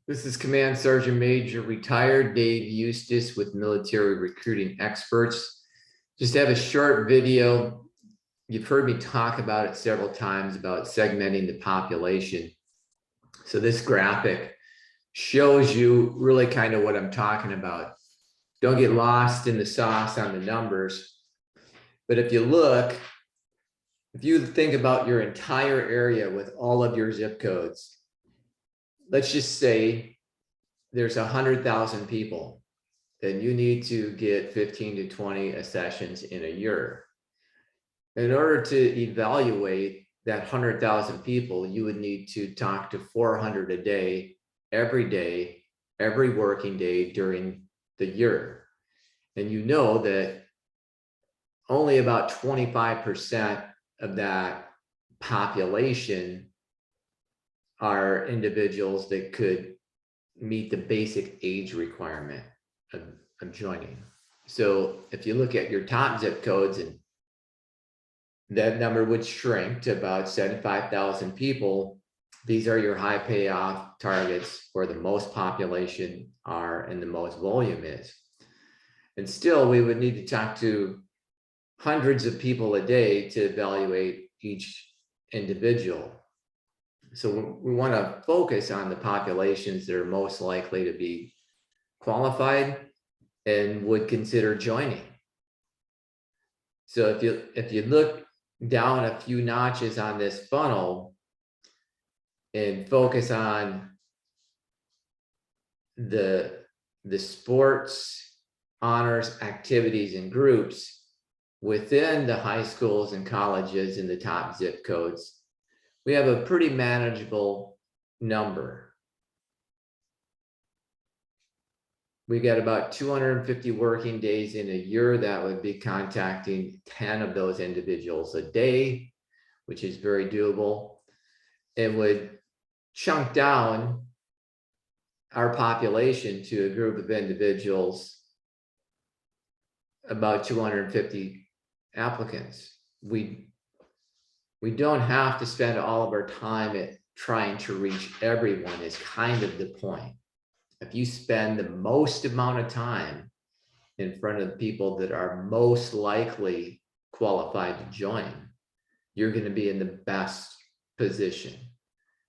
This is Command Sergeant Major retired Dave Eustace with Military Recruiting Experts. Just have a short video. You've heard me talk about it several times about segmenting the population. So this graphic shows you really kind of what I'm talking about. Don't get lost in the sauce on the numbers. But if you look, if you think about your entire area with all of your zip codes, let's just say there's 100,000 people, then you need to get 15 to 20 accessions in a year. In order to evaluate that 100,000 people, you would need to talk to 400 a day, every working day during the year. And you know that only about 25% of that population are individuals that could meet the basic age requirement of joining. So if you look at your top zip codes, and that number would shrink to about 75,000 people. These are your high payoff targets where the most population are and the most volume is. And still, we would need to talk to hundreds of people a day to evaluate each individual. So we want to focus on the populations that are most likely to be qualified and would consider joining. So if you look down a few notches on this funnel and focus on the sports, honors, activities, and groups within the high schools and colleges in the top zip codes, we have a pretty manageable number. We got about 250 working days in a year. That would be contacting 10 of those individuals a day, which is very doable. It would chunk down our population to a group of individuals, about 250 applicants. We don't have to spend all of our time at trying to reach everyone is kind of the point. If you spend the most amount of time in front of people that are most likely qualified to join, you're going to be in the best position.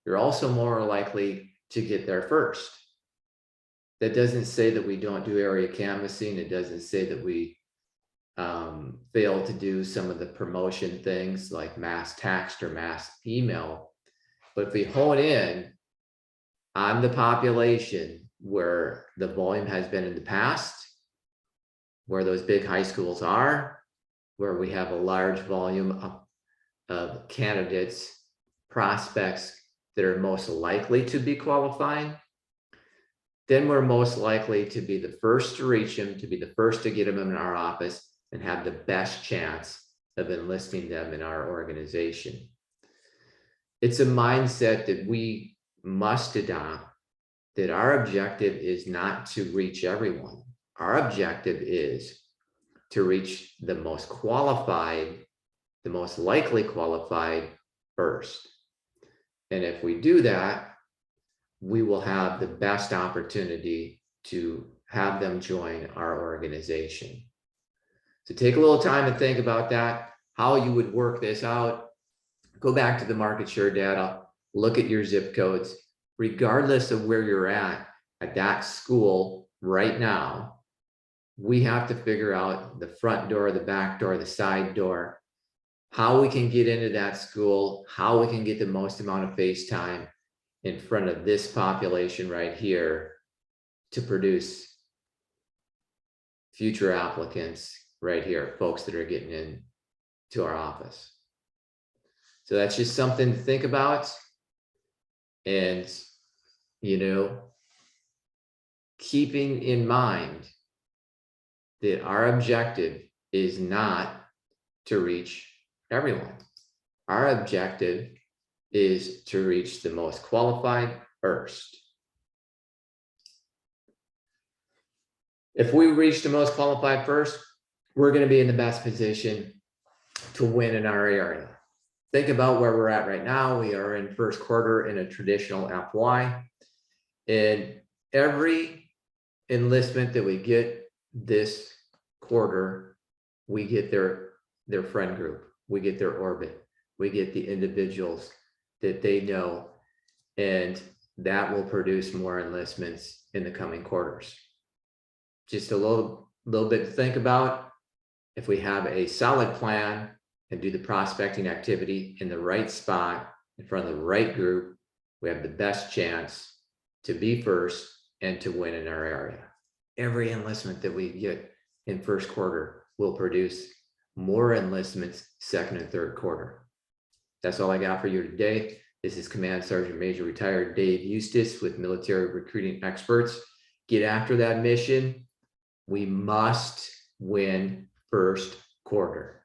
You're also more likely to get there first. That doesn't say that we don't do area canvassing. It doesn't say that we fail to do some of the promotion things like mass text or mass email. But if we hone in on the population where the volume has been in the past, where those big high schools are, where we have a large volume of candidates, prospects that are most likely to be qualified, then we're most likely to be the first to reach them, to be the first to get them in our office and have the best chance of enlisting them in our organization. It's a mindset that we must adopt, that our objective is not to reach everyone. Our objective is to reach the most qualified, the most likely qualified first. And if we do that, we will have the best opportunity to have them join our organization. So take a little time to think about that, how you would work this out. Go back to the market share data, look at your zip codes, regardless of where you're at that school right now. We have to figure out the front door, the back door, the side door, how we can get into that school, how we can get the most amount of face time in front of this population right here to produce future applicants right here, folks that are getting in to our office. So that's just something to think about. And, keeping in mind that our objective is not to reach everyone. Our objective is to reach the most qualified first. If we reach the most qualified first, we're going to be in the best position to win in our area. Think about where we're at right now. We are in first quarter in a traditional FY. And every enlistment that we get this quarter, we get their friend group, we get their orbit, we get the individuals that they know, and that will produce more enlistments in the coming quarters. Just a little bit to think about. If we have a solid plan and do the prospecting activity in the right spot, in front of the right group, we have the best chance to be first and to win in our area. Every enlistment that we get in first quarter will produce more enlistments second and third quarter. That's all I got for you today. This is Command Sergeant Major Retired Dave Eustace with Military Recruiting Experts. Get after that mission. We must win first quarter.